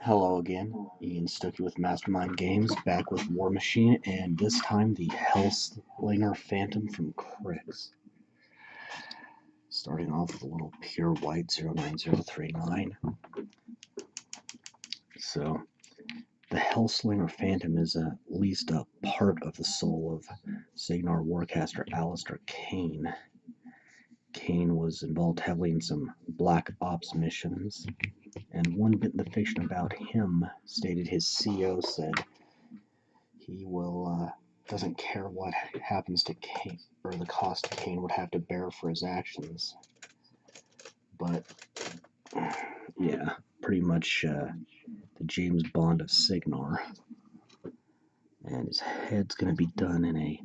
Hello again, Ian Stuckey with Mastermind Games, back with Warmachine, and this time the Hellslinger Phantom from Cryx. Starting off with a little pure white 09039. So, the Hellslinger Phantom is at least a part of the soul of Signar Warcaster Alistair Kane. Kane was involved heavily in some Black Ops missions, and one bit of the fiction about him stated his CEO said he doesn't care what happens to Kane, or the cost Kane would have to bear for his actions. But, yeah, pretty much the James Bond of Signar. And his head's going to be done in a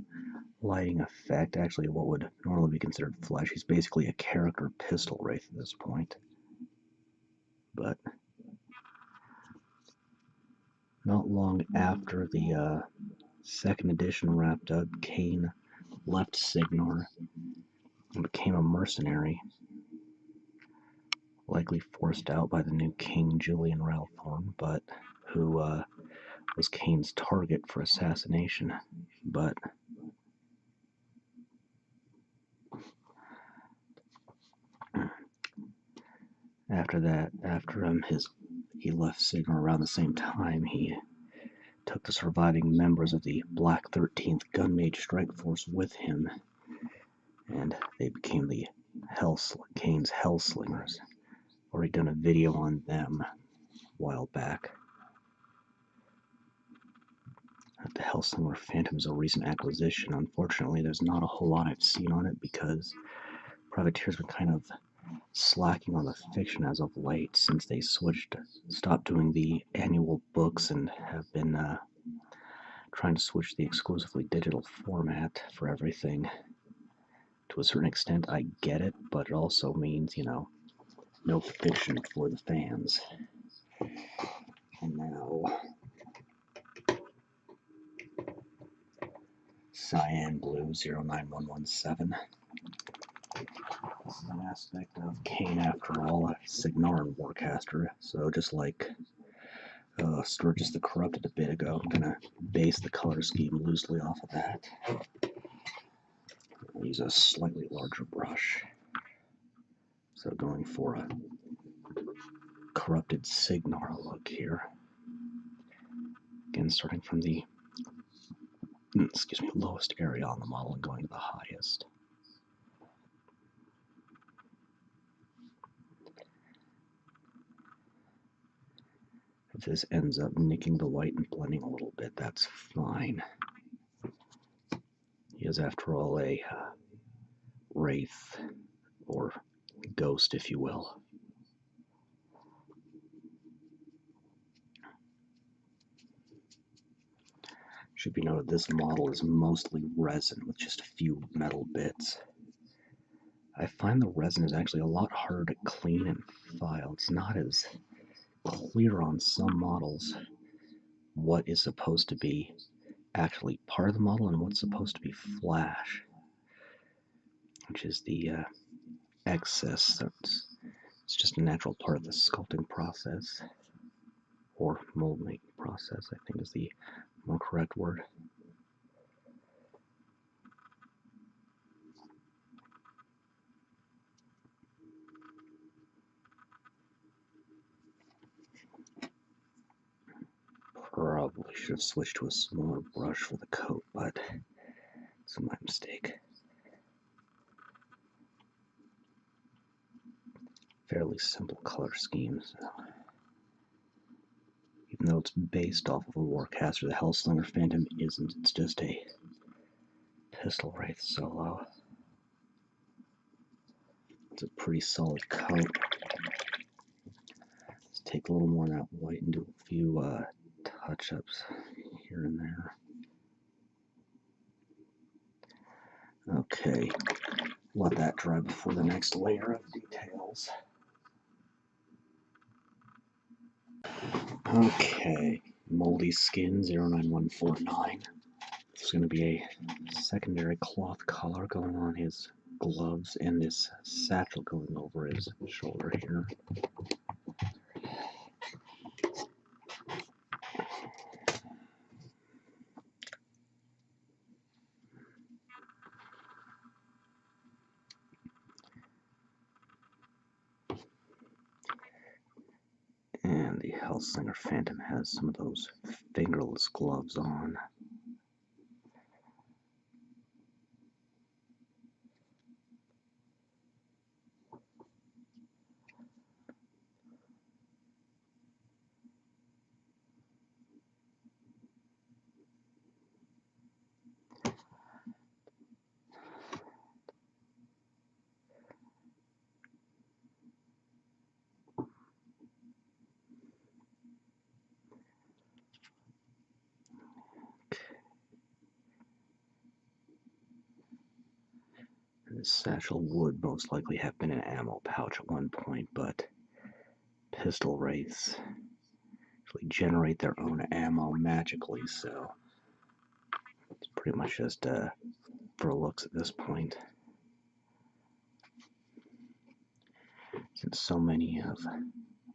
lighting effect, actually what would normally be considered flesh. He's basically a character pistol wraith at this point. But not long after the second edition wrapped up, Kane left Signar and became a mercenary, likely forced out by the new King Julian Ralphorn, but who was Kane's target for assassination. But after he left Signar around the same time, he took the surviving members of the Black 13th Gunmage Strike Force with him, and they became the Kane's Hellslingers. Already done a video on them a while back. The Hellslinger Phantom is a recent acquisition. Unfortunately, there's not a whole lot I've seen on it because Privateer's been kind of slacking on the fiction as of late since they stopped doing the annual books and have been trying to switch the exclusively digital format for everything. To a certain extent, I get it, but it also means, no fiction for the fans. And now, Cyan Blue 09117. This is an aspect of Kane, after all, a Signaran Warcaster, so just like Sturgis the Corrupted a bit ago, I'm going to base the color scheme loosely off of that. I'll use a slightly larger brush. So going for a Corrupted Signar look here. Again, starting from the lowest area on the model and going to the highest. If this ends up nicking the white and blending a little bit, that's fine. He is, after all, a wraith, or ghost, if you will. Should be noted this model is mostly resin with just a few metal bits. I find the resin is actually a lot harder to clean and file. It's not as clear on some models what is supposed to be actually part of the model and what's supposed to be flash, which is the excess. It's just a natural part of the sculpting process, or mold making process, I think is the more correct word. Probably should have switched to a smaller brush for the coat, but it's my mistake. Fairly simple color scheme, so even though it's based off of a Warcaster, the Hellslinger Phantom isn't. It's just a pistol wraith solo. It's a pretty solid coat. Let's take a little more of that white and do a few touch-ups here and there. Okay, let that dry before the next layer of details. Okay, Moldy Skin 09149. This is going to be a secondary cloth collar going on his gloves and this satchel going over his shoulder here. Hellslinger Phantom has some of those fingerless gloves on. This satchel would most likely have been an ammo pouch at one point, but pistol wraiths actually generate their own ammo magically, so it's pretty much just for looks at this point. Since so many of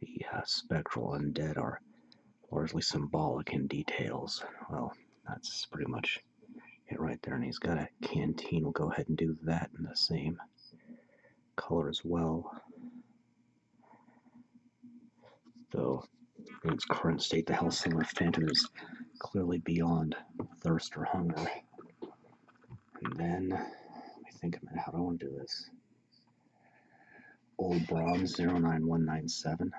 the spectral undead are largely symbolic in details, well, that's pretty much it right there. And he's got a canteen. We'll go ahead and do that in the same color as well. Though, in its current state, the Hellslinger Phantom is clearly beyond thirst or hunger. And then, let me think a minute, how do I want to do this? Old Bronze 09197.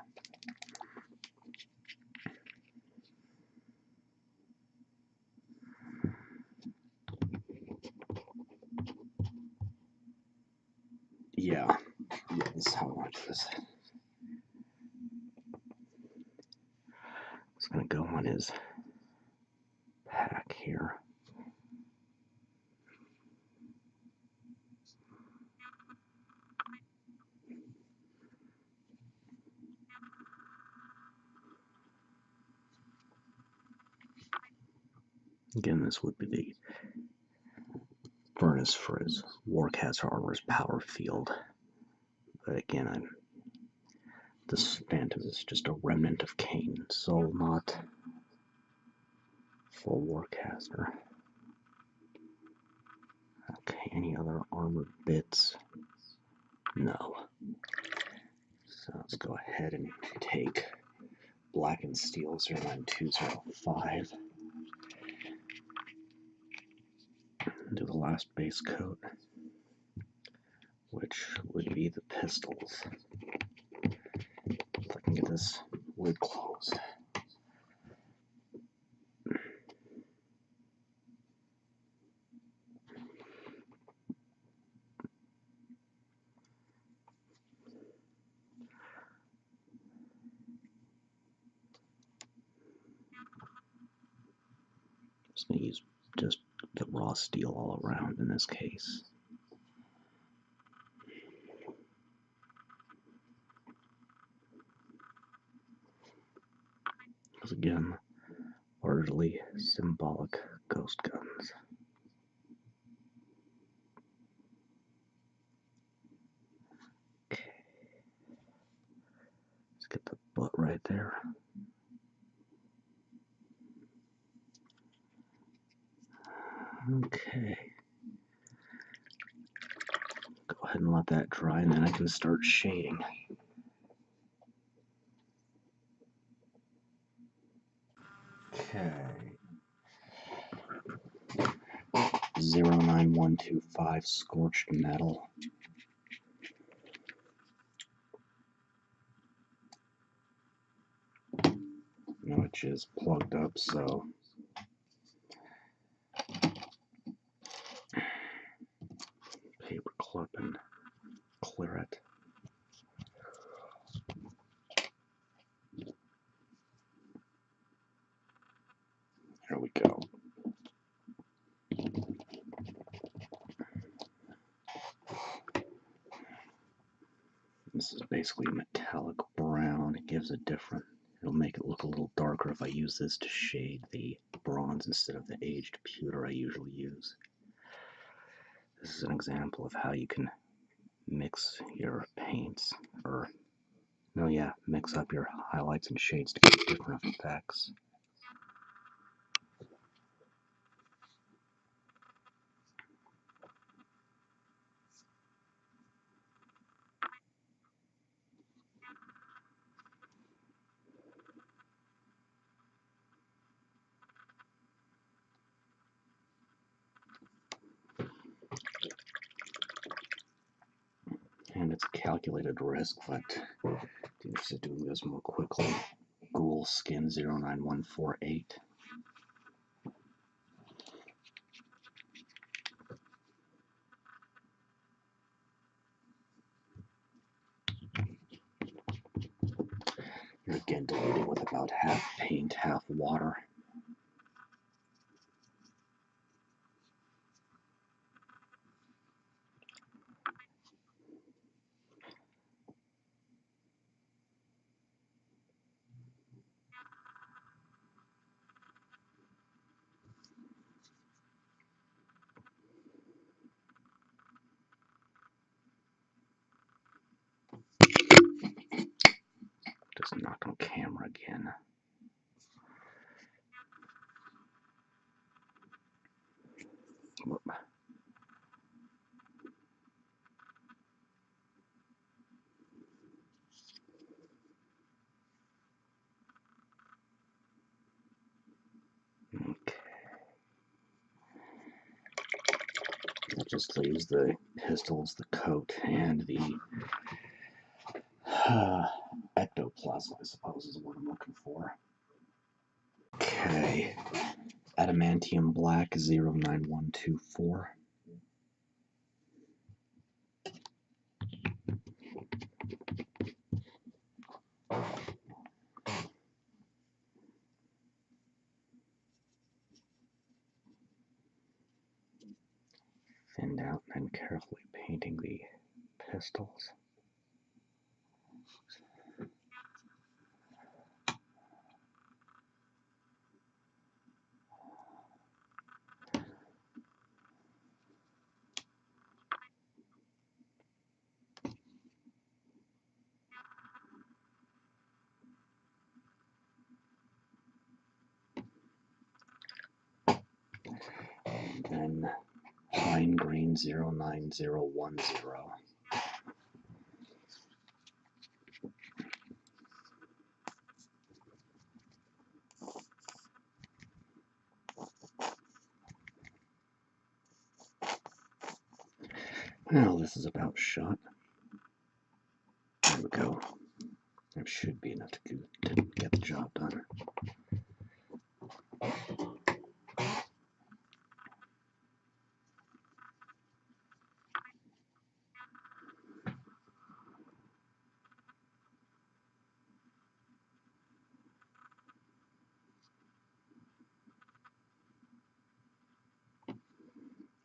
Yeah, this is how I want to do this. It's going to go on his pack here. Again, this would be the furnace for his Warcaster armor's power field. But again, this Phantom is just a remnant of Cain soul, not full Warcaster. Okay, any other armored bits? No. So let's go ahead and take Blackened Steel 09205. Do the last base coat, which would be the pistols. If I can get this lid closed. Just going to use just the raw steel all around in this case. Because again, largely symbolic ghost guns. Okay. Let's get the butt right there. Okay. Go ahead and let that dry, and then I can start shading. Okay. 09125 Scorched metal. Which is plugged up, so paper clip and clear it. There we go. This is basically a metallic brown. It gives a different, it'll make it look a little darker if I use this to shade the bronze instead of the aged pewter I usually use. This is an example of how you can mix your paints, or, no, yeah, mix up your highlights and shades to get different effects. calculated risk, but interested in doing this more quickly. Ghoul skin 09148. You're again diluting with about half paint, half water. Just knocked on camera again. Whoop. Okay. That just leaves the pistols, the coat, and the ectoplasm, I suppose, is what I'm looking for. Okay. Adamantium black 09124. Thinned out and carefully painting the pistols. And then fine grain 09010. Well, this is about shot. There we go. There should be enough to get the job done.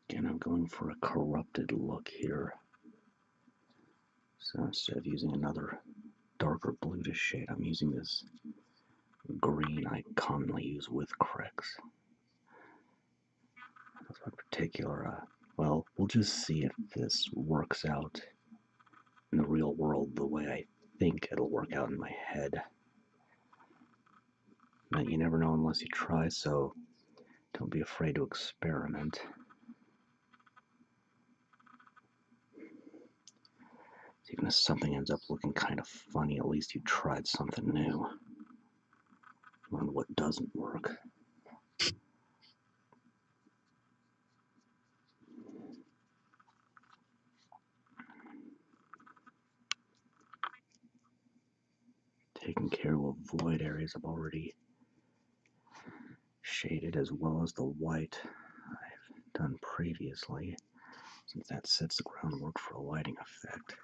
Again, I'm going for a corrupted look here. So instead of using another darker bluish shade, I'm using this green I commonly use with Cryx. This one in particular, well, we'll just see if this works out in the real world the way I think it'll work out in my head. But you never know unless you try, so don't be afraid to experiment. Even if something ends up looking kind of funny, at least you tried something new. Learn what doesn't work. Taking care to avoid areas I've already shaded, as well as the white I've done previously, since that sets the groundwork for a lighting effect.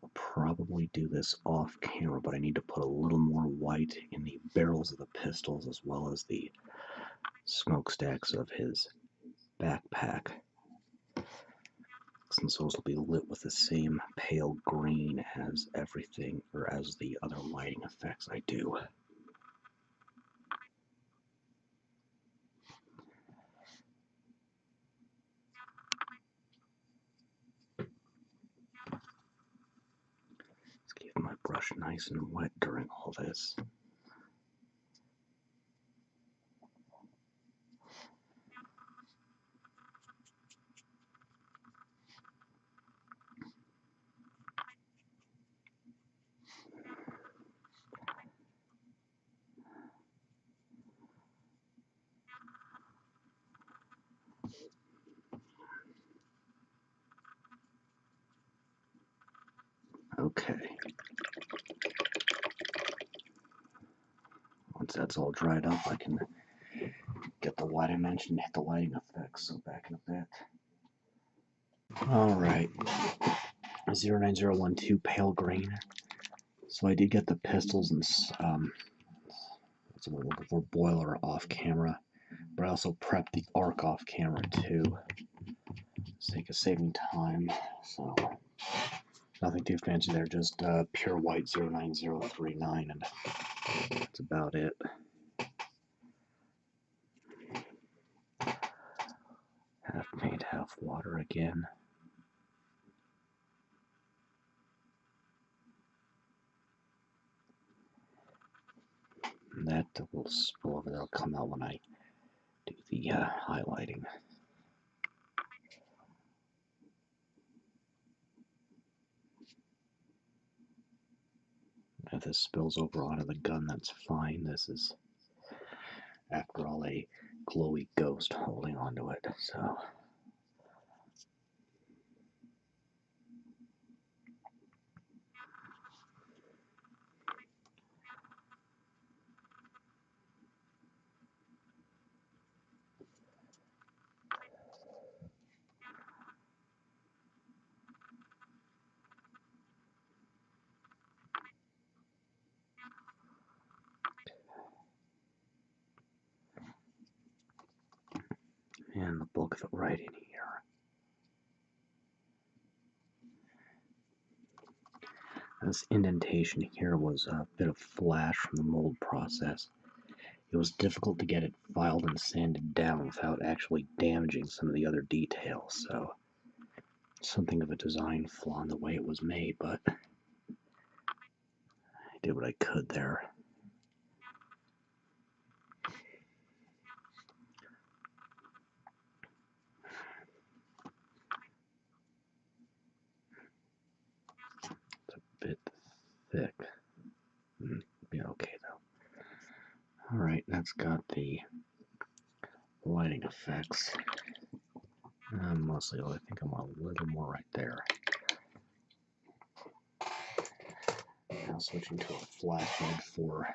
I'll probably do this off camera, but I need to put a little more white in the barrels of the pistols as well as the smokestacks of his backpack, since those will be lit with the same pale green as everything, or as the other lighting effects I do. Let's keep my brush nice and wet during all this. Okay. Once that's all dried up, I can get the light I mentioned, hit the lighting effects. So back in a bit. Alright. 09012 pale green. So I did get the pistols and what's what we're looking for, boiler off camera, but I also prepped the arc off camera too, for the sake of saving time. So nothing too fancy there, just pure white 09039, and that's about it. Half paint, half water again. And that will spill over, that'll come out when I do the highlighting. If this spills over onto the gun, that's fine. This is, after all, a glowy ghost holding onto it, so. And the bulk of it right in here. This indentation here was a bit of flash from the mold process. It was difficult to get it filed and sanded down without actually damaging some of the other details, so something of a design flaw in the way it was made, but I did what I could there. It's a bit thick. Be okay though. Alright, that's got the lighting effects. Mostly, I think I want a little more right there. Now switching to a flathead for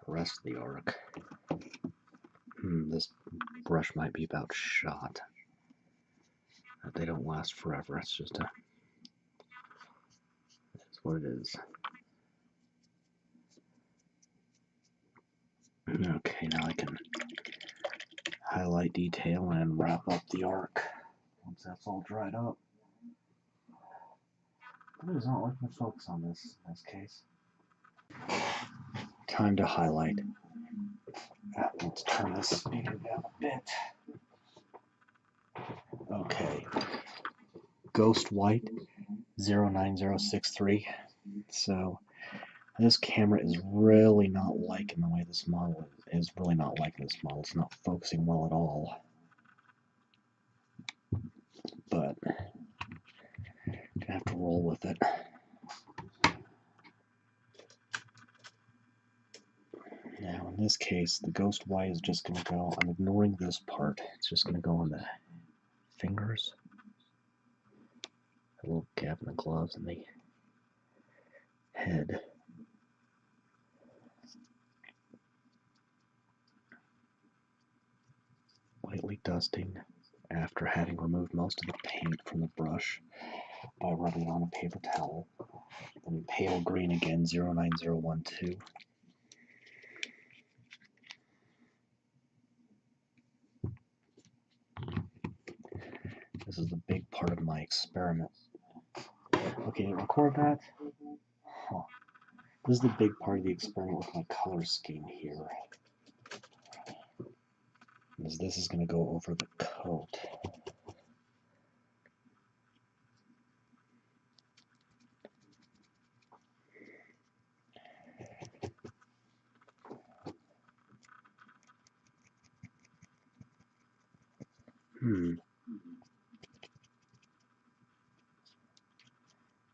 the rest of the arc. This brush might be about shot. They don't last forever. It's just a. It's what it is. Okay, now I can highlight detail and wrap up the arc once that's all dried up. It is not looking to focus on this in this case. Time to highlight. Let's turn this speaker down a bit. Okay. Ghost White 09063. So this camera is really not liking the way this model is. Really not liking this model. It's not focusing well at all. But gonna have to roll with it. Now in this case, the Ghost White is just gonna go. I'm ignoring this part. It's just gonna go on the fingers. A little gap in the gloves and the head. Lightly dusting after having removed most of the paint from the brush by rubbing it on a paper towel. Then pale green again, 09012. This is the big part of my experiment. Okay, record that. Huh. This is the big part of the experiment with my color scheme here. This is going to go over the coat.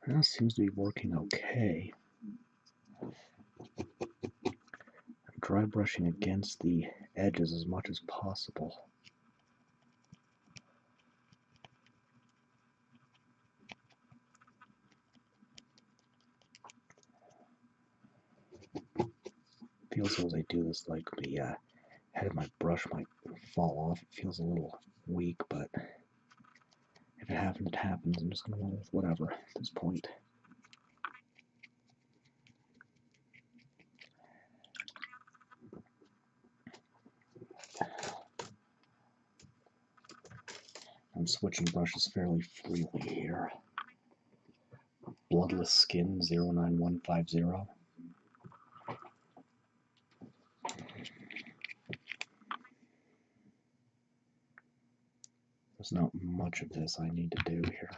That seems to be working okay. I'm dry brushing against the edges as much as possible. feels as I do this like the head of my brush might fall off. It feels a little weak, but if it happens, it happens. I'm just going to roll with whatever at this point. I'm switching brushes fairly freely here. Bloodless Skin 09150. There's not much of this I need to do here.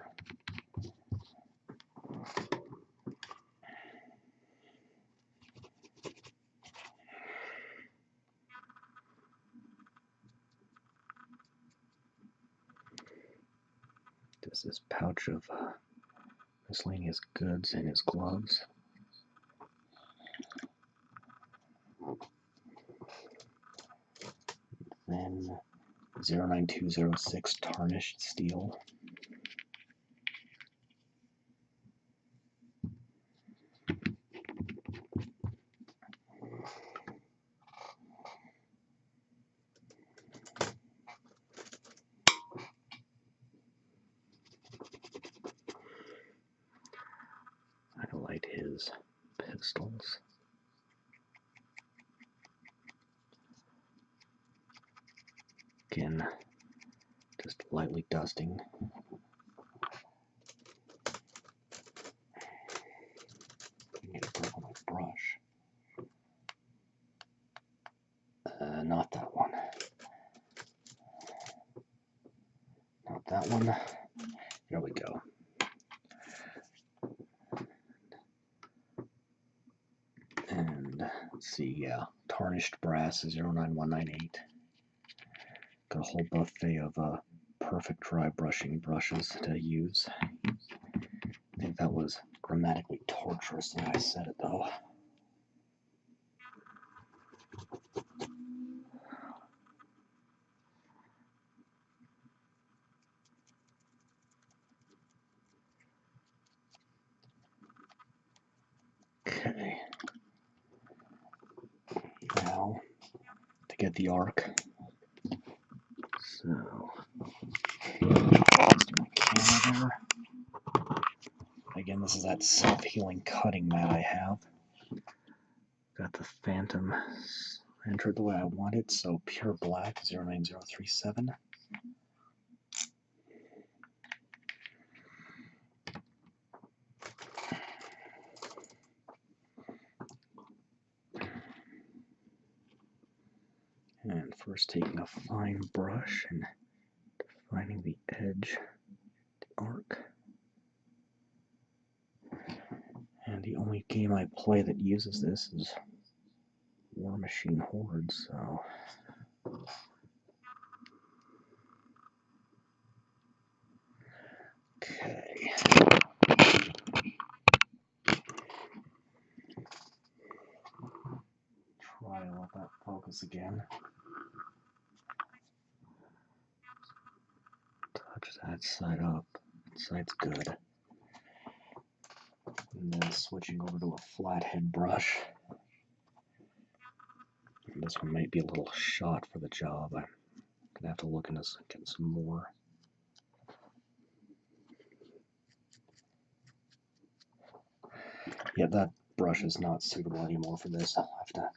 There's this pouch of miscellaneous goods in his gloves. Then 09206 Tarnished Steel. Highlight his pistols. Again, just lightly dusting. Get a grip on my brush. Not that one. Not that one. There we go. And let's see, yeah, Tarnished Brass 09198. Got a whole buffet of perfect dry brushing brushes to use. I think that was grammatically torturous the way I said it, though. Okay. Now, to get the arc. So, my camera there. Again, this is that self-healing cutting mat I have. Got the Phantom entered the way I want it, so pure black 09037. And first taking a fine brush and defining the edge, the arc. And the only game I play that uses this is Warmachine Horde, so okay. Try to let that focus again. Touch that side up. That side's good. And then switching over to a flathead brush. And this one might be a little shot for the job. I'm gonna have to look into getting some more. Yeah, that brush is not suitable anymore for this. I'll have to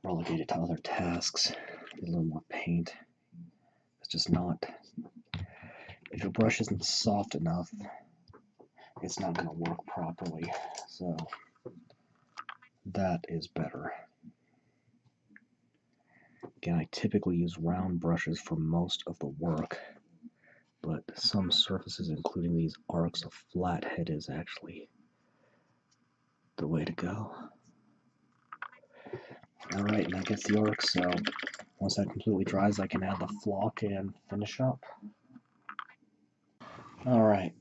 relegate it to other tasks. Get a little more paint. It's just not. If your brush isn't soft enough, it's not going to work properly. So that is better. Again, I typically use round brushes for most of the work, but some surfaces, including these arcs, a flathead is actually the way to go. Alright, and that gets the arc, so once that completely dries, I can add the flock and finish up. Alright,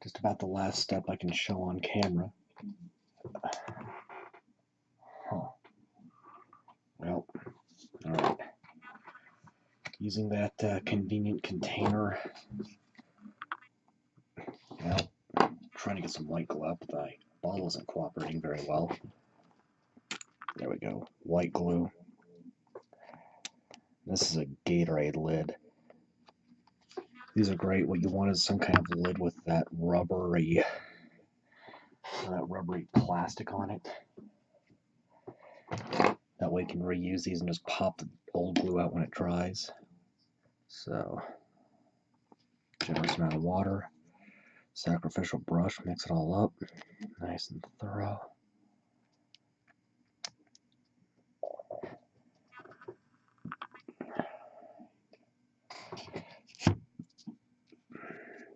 just about the last step I can show on camera. Well, alright. Using that convenient container. Well, trying to get some white glue up, but the bottle isn't cooperating very well. There we go. White glue. This is a Gatorade lid. These are great. What you want is some kind of lid with that rubbery plastic on it. That way you can reuse these and just pop the old glue out when it dries. So, generous amount of water. Sacrificial brush, mix it all up. Nice and thorough.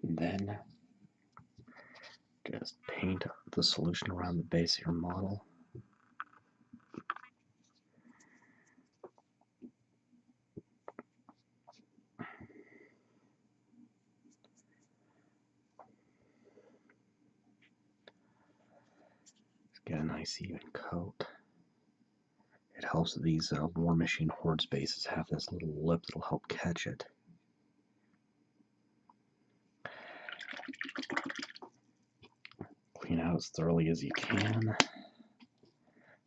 Then just paint the solution around the base of your model. Just get a nice even coat. It helps that these Warmachine Horde bases have this little lip that'll help catch it. Clean out as thoroughly as you can.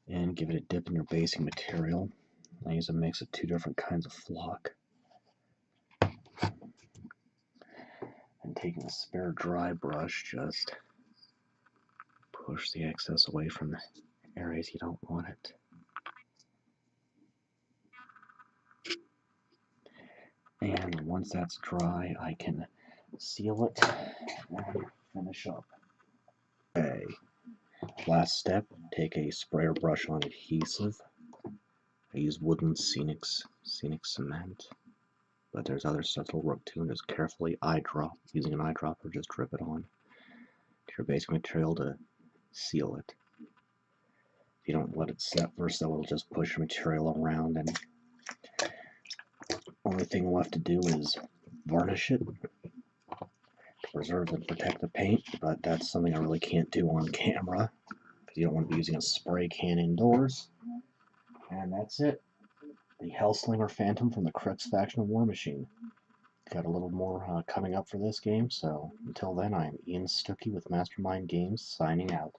And give it a dip in your basing material. I use a mix of 2 different kinds of flock. And taking a spare dry brush, just push the excess away from the areas you don't want it. And once that's dry, I can seal it and finish up. Okay. Last step, take a sprayer brush on adhesive. I use Wooden Scenic Cement, but there's other stuff that'll work too, and just carefully using an eyedropper, just drip it on to your basic material to seal it. If you don't let it set first, though, it'll just push your material around, and only thing left to do is varnish it to preserve and protect the paint, but that's something I really can't do on camera, because you don't want to be using a spray can indoors. And that's it. The Hellslinger Phantom from the Cryx faction of Warmachine. Got a little more coming up for this game, so until then, I'm Ian Stuckey with Mastermind Games, signing out.